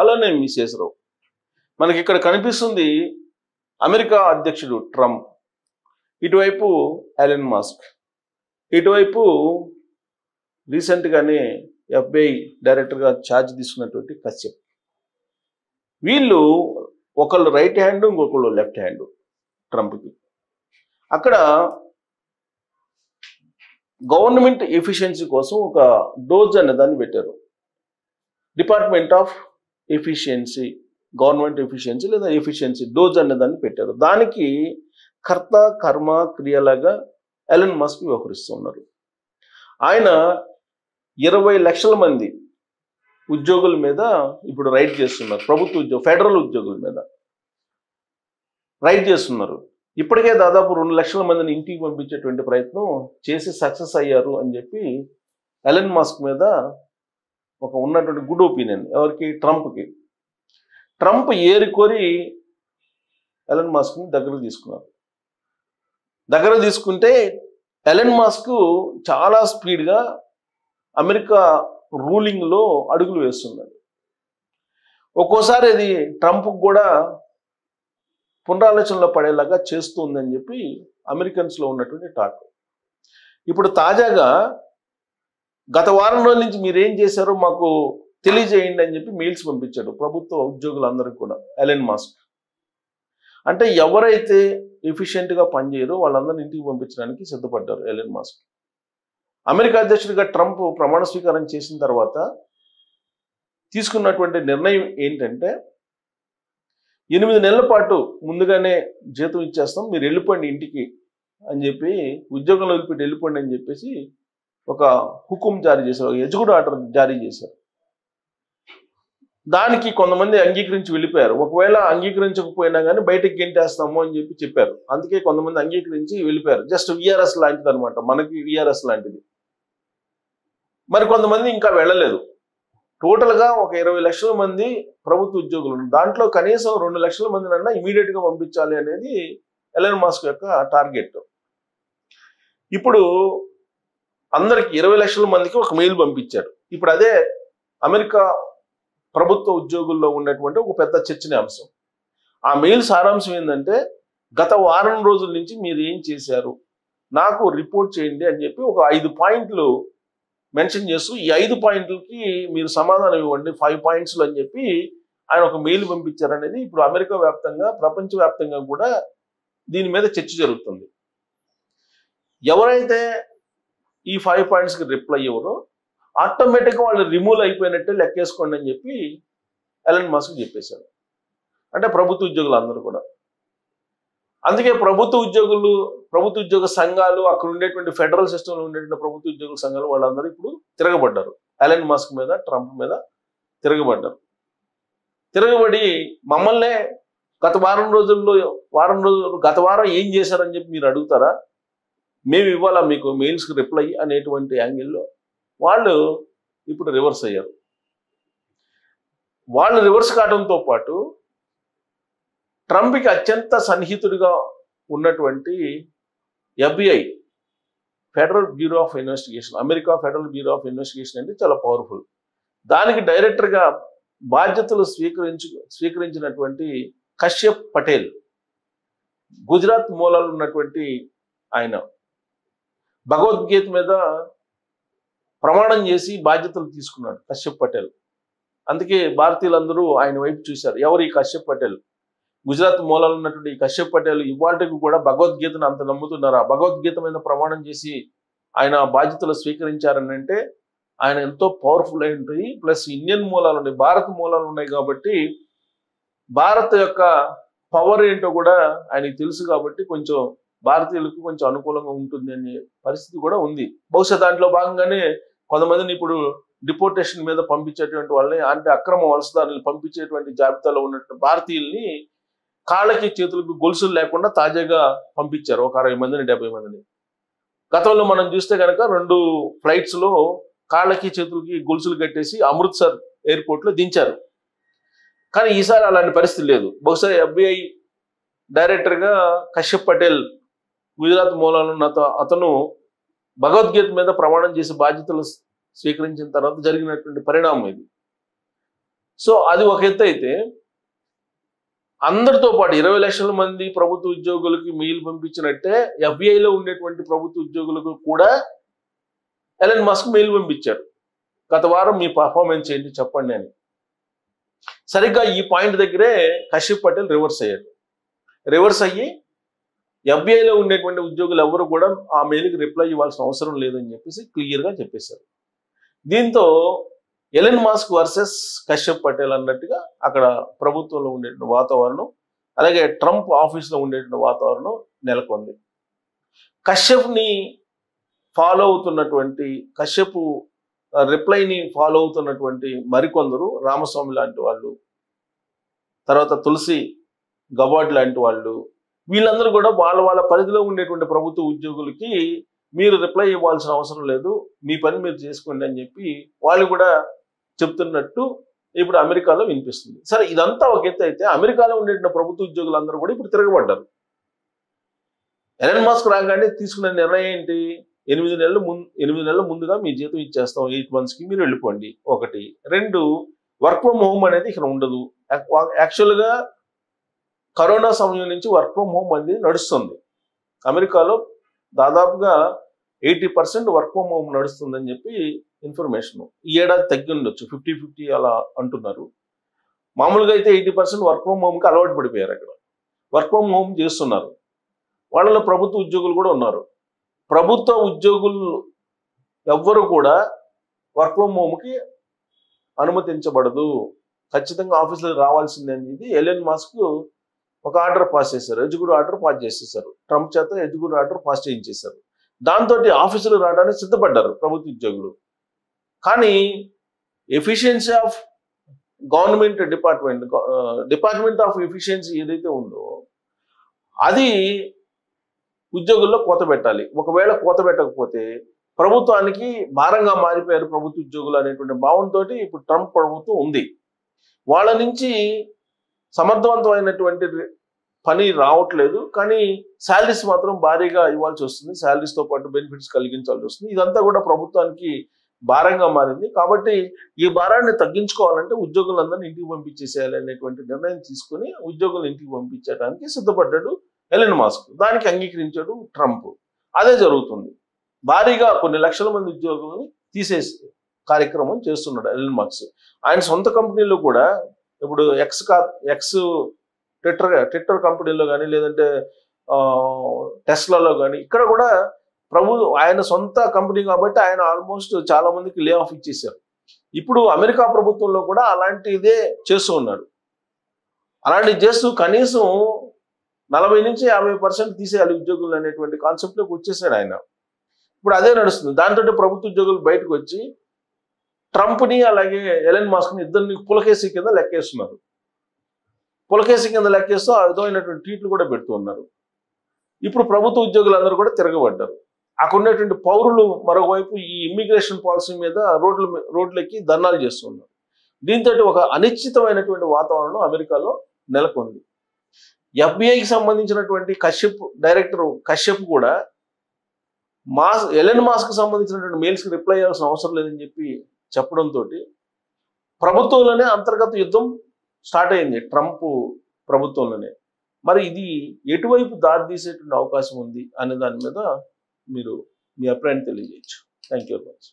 Hello, నేను మిసేసరావు. మనకి ఇక్కడ కనిపిస్తుంది అమెరికా అధ్యక్షుడు ట్రంప్, ఇటువైపు ఎలన్ మస్క్, ఇటువైపు రీసెంట్గానే FBI డైరెక్టర్గా ఛార్జ్ తీసుకున్నటువంటి కశ్యప్. వీళ్ళు ఒకళ్ళు రైట్ హ్యాండ్, ఇంకొకళ్ళు లెఫ్ట్ హ్యాండ్ ట్రంప్కి. అక్కడ గవర్నమెంట్ ఎఫిషియన్సీ కోసం ఒక డోజ్ అనే దాన్ని పెట్టారు. Department of efficiency, government efficiency లేదా ఎఫిషియన్సీ డోజ్ అనే దాన్ని పెట్టారు. దానికి కర్త కర్మ క్రియలాగా ఎలన్ మస్క్ వ్యవహరిస్తున్నారు. ఆయన 20 లక్షల మంది ఉద్యోగుల మీద ఇప్పుడు రైడ్ చేస్తున్నారు. ప్రభుత్వ ఫెడరల్ ఉద్యోగుల మీద రైడ్ చేస్తున్నారు. ఇప్పటికే దాదాపు 2 లక్షల మందిని ఇంటికి పంపించేటువంటి ప్రయత్నం చేసి సక్సెస్ అయ్యారు అని చెప్పి ఎలన్ మస్క్ మీద ఒక ఉన్నటువంటి గుడ్ ఒపీనియన్ ఎవరికి? ట్రంప్కి. ట్రంప్ ఏరికోరి ఎలన్ మస్క్ని దగ్గరకు తీసుకున్నారు. దగ్గర తీసుకుంటే ఎలన్ మస్క్ చాలా స్పీడ్గా అమెరికా రూలింగ్లో అడుగులు వేస్తున్నాడు. ఒక్కోసారి అది ట్రంప్కి కూడా పునరాలోచనలో పడేలాగా చేస్తుందని చెప్పి అమెరికన్స్లో ఉన్నటువంటి టాక్. ఇప్పుడు తాజాగా గత వారం రోజుల నుంచి మీరేం చేశారో మాకు తెలియజేయండి అని చెప్పి మెయిల్స్ పంపించాడు ప్రభుత్వ ఉద్యోగులందరికీ కూడా ఎలన్ మస్క్. అంటే ఎవరైతే ఎఫిషియెంట్గా పనిచేయరో వాళ్ళందరినీ ఇంటికి పంపించడానికి సిద్ధపడ్డారు ఎలన్ మస్క్. అమెరికా అధ్యక్షుడిగా ట్రంప్ ప్రమాణ స్వీకారం చేసిన తర్వాత తీసుకున్నటువంటి నిర్ణయం ఏంటంటే 8 నెలల పాటు ముందుగానే జీతం ఇచ్చేస్తాం, మీరు వెళ్ళిపోండి ఇంటికి అని చెప్పి, ఉద్యోగంలో వదిలిపెట్టి వెళ్ళిపోండి అని చెప్పేసి ఒక హుకుం జారీ చేశారు, ఎగ్జిక్యూటివ్ ఆర్డర్ జారీ చేశారు. దానికి కొంతమంది అంగీకరించి వెళ్ళిపోయారు. ఒకవేళ అంగీకరించకపోయినా కానీ బయటకు గెంటేస్తాము అని చెప్పి చెప్పారు. అందుకే కొంతమంది అంగీకరించి వెళ్ళిపోయారు. జస్ట్ విఆర్ఎస్ లాంటిది అనమాట, మనకి విఆర్ఎస్ లాంటిది. మరి కొంతమంది ఇంకా వెళ్ళలేదు. టోటల్గా ఒక 20 లక్షల మంది ప్రభుత్వ ఉద్యోగులు, దాంట్లో కనీసం 2 లక్షల మందినన్నా ఇమీడియట్గా పంపించాలి అనేది ఎలన్ మస్క్ యొక్క టార్గెట్. ఇప్పుడు అందరికి 20 లక్షల మందికి ఒక మెయిల్ పంపించారు. ఇప్పుడు అదే అమెరికా ప్రభుత్వ ఉద్యోగుల్లో ఉన్నటువంటి ఒక పెద్ద చర్చనీయాంశం. ఆ మెయిల్ సారాంశం ఏంటంటే, గత వారం రోజుల నుంచి మీరు ఏం చేశారు నాకు రిపోర్ట్ చేయండి అని చెప్పి ఒక 5 పాయింట్లు మెన్షన్ చేస్తూ, ఈ 5 పాయింట్లకి మీరు సమాధానం ఇవ్వండి 5 పాయింట్స్లో అని చెప్పి ఆయన ఒక మెయిల్ పంపించారనేది ఇప్పుడు అమెరికా వ్యాప్తంగా, ప్రపంచవ్యాప్తంగా కూడా దీని మీద చర్చ జరుగుతుంది. ఎవరైతే ఈ 5 పాయింట్స్కి రిప్లై ఇవ్వరో ఆటోమేటిక్గా వాళ్ళు రిమూవ్ అయిపోయినట్టే లెక్కేసుకోండి అని చెప్పి ఎలన్ మస్క్ చెప్పేశారు. అంటే ప్రభుత్వ ఉద్యోగులు అందరూ కూడా. అందుకే ప్రభుత్వ ఉద్యోగ సంఘాలు, అక్కడ ఉండేటువంటి ఫెడరల్ సిస్టంలో ఉండేటువంటి ప్రభుత్వ ఉద్యోగుల సంఘాలు వాళ్ళందరూ ఇప్పుడు తిరగబడ్డారు. ఎలన్ మస్క్ మీద, ట్రంప్ మీద తిరగబడ్డారు. తిరగబడి మమ్మల్నే గత వారం ఏం చేశారని చెప్పి మీరు అడుగుతారా, మేము ఇవ్వాలా మీకు మెయిల్స్కి రిప్లై అనేటువంటి యాంగిల్లో వాళ్ళు ఇప్పుడు రివర్స్ అయ్యారు. వాళ్ళు రివర్స్ కావడంతో పాటు ట్రంప్కి అత్యంత సన్నిహితుడిగా ఉన్నటువంటి FBI, federal bureau of investigation, America federal bureau of investigation అంటే చాలా పవర్ఫుల్. దానికి డైరెక్టర్గా బాధ్యతలు స్వీకరించినటువంటి కశ్యప్ పటేల్, గుజరాత్ మూలాలు ఉన్నటువంటి ఆయన, భగవద్గీత మీద ప్రమాణం చేసి బాధ్యతలు తీసుకున్నాడు కశ్యప్ పటేల్. అందుకే భారతీయులందరూ ఆయన వైపు చూశారు. ఎవరు ఈ కశ్యప్ పటేల్? గుజరాత్ మూలాలు ఉన్నటువంటి ఈ కశ్యప్ పటేల్ ఇవాళకి కూడా భగవద్గీతను అంత నమ్ముతున్నారు. ఆ భగవద్గీత మీద ప్రమాణం చేసి ఆయన బాధ్యతలు స్వీకరించారని అంటే ఆయన ఎంతో పవర్ఫుల్ అయి ఉంటాయి. ప్లస్ ఇండియన్ మూలాలు ఉన్నాయి, భారత మూలాలు ఉన్నాయి కాబట్టి భారత్ యొక్క పవర్ ఏంటో కూడా ఆయనకి తెలుసు. కాబట్టి కొంచెం భారతీయులకు కొంచెం అనుకూలంగా ఉంటుంది అనే పరిస్థితి కూడా ఉంది. బహుశా దాంట్లో భాగంగానే కొంతమందిని ఇప్పుడు డిపోర్టేషన్ మీద పంపించేటువంటి వాళ్ళని, అంటే అక్రమ వలసదారులను పంపించేటువంటి జాబితాలో ఉన్నటువంటి భారతీయుల్ని కాళ్ళకి చేతులకు గొలుసులు లేకుండా తాజాగా పంపించారు. ఒక 60 మందిని 70 మందిని. గతంలో మనం చూస్తే కనుక 2 ఫ్లైట్స్లో కాళ్ళకి చేతులకి గొలుసులు కట్టేసి అమృత్సర్ ఎయిర్పోర్ట్లో దించారు. కానీ ఈసారి అలాంటి పరిస్థితి లేదు. బహుశా FBI డైరెక్టర్గా కశ్యప్ పటేల్, గుజరాత్ మూలాలు ఉన్న అతను భగవద్గీత మీద ప్రమాణం చేసి బాధ్యతలు స్వీకరించిన తర్వాత జరిగినటువంటి పరిణామం ఇది. సో అది ఒక ఎత్తు అయితే, అందరితో పాటు 20 లక్షల మంది ప్రభుత్వ ఉద్యోగులకి మెయిల్ పంపించినట్టే ఎఫ్బిఐలో ఉండేటువంటి ప్రభుత్వ ఉద్యోగులకు కూడా ఎలన్ మస్క్ మెయిల్ పంపించారు. గత వారం మీ పర్ఫార్మెన్స్ ఏంటి చెప్పండి అని. సరిగ్గా ఈ పాయింట్ దగ్గరే కశ్యప్ పటేల్ రివర్స్ అయ్యాడు. రివర్స్ అయ్యి ఎఫ్బిఐలో ఉండేటువంటి ఉద్యోగులు ఎవరు కూడా ఆ మెయిల్కి రిప్లై ఇవ్వాల్సిన అవసరం లేదని చెప్పేసి క్లియర్గా చెప్పేశారు. దీంతో Elon Musk versus Kashyap Patel అన్నట్టుగా అక్కడ ప్రభుత్వంలో ఉండేటువంటి వాతావరణం, అలాగే ట్రంప్ ఆఫీస్లో ఉండేటువంటి వాతావరణం నెలకొంది. కశ్యప్ని ఫాలో అవుతున్నటువంటి, కశ్యప్ రిప్లైని ఫాలో అవుతున్నటువంటి మరికొందరు, రామస్వామి లాంటి వాళ్ళు, తర్వాత తులసి గబాడ్ లాంటి వాళ్ళు, వీళ్ళందరూ కూడా వాళ్ళ పరిధిలో ఉండేటువంటి ప్రభుత్వ ఉద్యోగులకి మీరు రిప్లై ఇవ్వాల్సిన అవసరం లేదు, మీ పని మీరు చేసుకోండి అని చెప్పి వాళ్ళు కూడా చెప్తున్నట్టు ఇప్పుడు అమెరికాలో వినిపిస్తుంది. సరే, ఇదంతా ఒక ఎత్తు అయితే, అమెరికాలో ఉండేటువంటి ప్రభుత్వ ఉద్యోగులందరూ కూడా ఇప్పుడు తిరగబడ్డారు. ఎలన్ మస్క్ రాగానే తీసుకున్న నిర్ణయం ఏంటి? 8 నెలల ముందుగా మీ జీతం ఇచ్చేస్తాం, 8 monthsకి మీరు వెళ్ళిపోండి. 1. 2, వర్క్ ఫ్రమ్ హోమ్ అనేది ఇక్కడ ఉండదు. యాక్చువల్గా కరోనా సమయం నుంచి వర్క్ ఫ్రమ్ హోమ్ అనేది నడుస్తుంది అమెరికాలో. దాదాపుగా 80% వర్క్ ఫ్రమ్ హోమ్ నడుస్తుందని చెప్పి ఇన్ఫర్మేషన్. ఈ ఏడాది తగ్గి ఉండొచ్చు, 50-50 అలా అంటున్నారు. మామూలుగా అయితే 80% వర్క్ ఫ్రమ్ హోమ్కి అలవాటు పడిపోయారు. అక్కడ వర్క్ ఫ్రమ్ హోమ్ చేస్తున్నారు. వాళ్ళలో ప్రభుత్వ ఉద్యోగులు కూడా ఉన్నారు. ప్రభుత్వ ఉద్యోగులు ఎవ్వరు కూడా వర్క్ ఫ్రమ్ హోమ్కి అనుమతించబడదు, ఖచ్చితంగా ఆఫీసులకు రావాల్సిందే అనేది ఎలన్ మస్క్ ఒక ఆర్డర్ పాస్ చేశారు, ఎగ్జిక్యూటివ్ ఆర్డర్ పాస్ చేసేసారు. ట్రంప్ చేత ఎగ్జిక్యూటివ్ ఆర్డర్ పాస్ చేయించేశారు. దాంతో ఆఫీసులకు రావడానికి సిద్ధపడ్డారు ప్రభుత్వ ఉద్యోగులు. కానీ efficiency of government department of efficiency ఏదైతే ఉందో అది ఉద్యోగుల్లో కోత పెట్టాలి. ఒకవేళ కోత పెట్టకపోతే ప్రభుత్వానికి భారంగా మారిపోయారు ప్రభుత్వ ఉద్యోగులు అనేటువంటి భావంతో ఇప్పుడు ట్రంప్ ప్రభుత్వం ఉంది. వాళ్ళ నుంచి సమర్థవంతమైనటువంటి పని రావట్లేదు, కానీ శాలరీస్ మాత్రం భారీగా ఇవ్వాల్సి వస్తుంది, శాలరీస్తో పాటు బెనిఫిట్స్ కలిగించాల్సి వస్తుంది. ఇదంతా కూడా ప్రభుత్వానికి భారంగా మారింది. కాబట్టి ఈ భారాన్ని తగ్గించుకోవాలంటే ఉద్యోగులందరినీ ఇంటికి పంపించేసేయాలి అనేటువంటి నిర్ణయం తీసుకుని ఉద్యోగులను ఇంటికి పంపించడానికి సిద్ధపడ్డాడు ఎలన్ మస్క్. దానికి అంగీకరించాడు ట్రంప్. అదే జరుగుతుంది. భారీగా కొన్ని లక్షల మంది ఉద్యోగులని తీసేసి కార్యక్రమం చేస్తున్నాడు ఎలన్ మస్క్. ఆయన సొంత కంపెనీలో కూడా ఇప్పుడు ఎక్స్ ట్విట్టర్ కంపెనీలో కానీ, లేదంటే టెస్లాలో కానీ, ఇక్కడ కూడా ఆయన సొంత కంపెనీ కాబట్టి ఆయన ఆల్మోస్ట్ చాలా మందికి లే ఆఫ్ ఇచ్చేసారు. ఇప్పుడు అమెరికా ప్రభుత్వంలో కూడా అలాంటిదే చేస్తూ ఉన్నాడు. అలాంటివి చేస్తూ కనీసం 40-50% తీసేయాలి ఉద్యోగులు అనేటువంటి కాన్సెప్ట్లోకి వచ్చేసాడు ఆయన. ఇప్పుడు అదే నడుస్తుంది. దాంతో ప్రభుత్వ ఉద్యోగులు బయటకు వచ్చి ట్రంప్ని అలాగే ఎలన్ మస్క్ని ఇద్దరిని పులకేసి కింద లెక్కేస్తున్నారు. పులకేసి కింద లెక్కేస్తూ ఆ విధమైనటువంటి ట్వీట్లు కూడా పెడుతూ ఉన్నారు. ఇప్పుడు ప్రభుత్వ ఉద్యోగులందరూ కూడా తిరగబడ్డారు. అక్కడ ఉన్నటువంటి పౌరులు మరోవైపు ఈ ఇమ్మిగ్రేషన్ పాలసీ మీద రోడ్లెక్కి ధర్నాలు చేస్తున్నారు. దీంతో ఒక అనిశ్చితమైనటువంటి వాతావరణం అమెరికాలో నెలకొంది. ఎఫ్బిఐకి సంబంధించినటువంటి డైరెక్టర్ కశ్యప్ కూడా ఎలన్ మస్క్ సంబంధించినటువంటి మెయిల్స్కి రిప్లై చేయాల్సిన అవసరం లేదని చెప్పి చెప్పడంతో ప్రభుత్వంలోనే అంతర్గత యుద్ధం స్టార్ట్ అయింది ట్రంప్ ప్రభుత్వంలోనే. మరి ఇది ఎటువైపు దారి తీసేటువంటి అవకాశం ఉంది అనే దాని మీద మీరు మీ అభిప్రాయాన్ని తెలియజేయచ్చు. Thank you very much.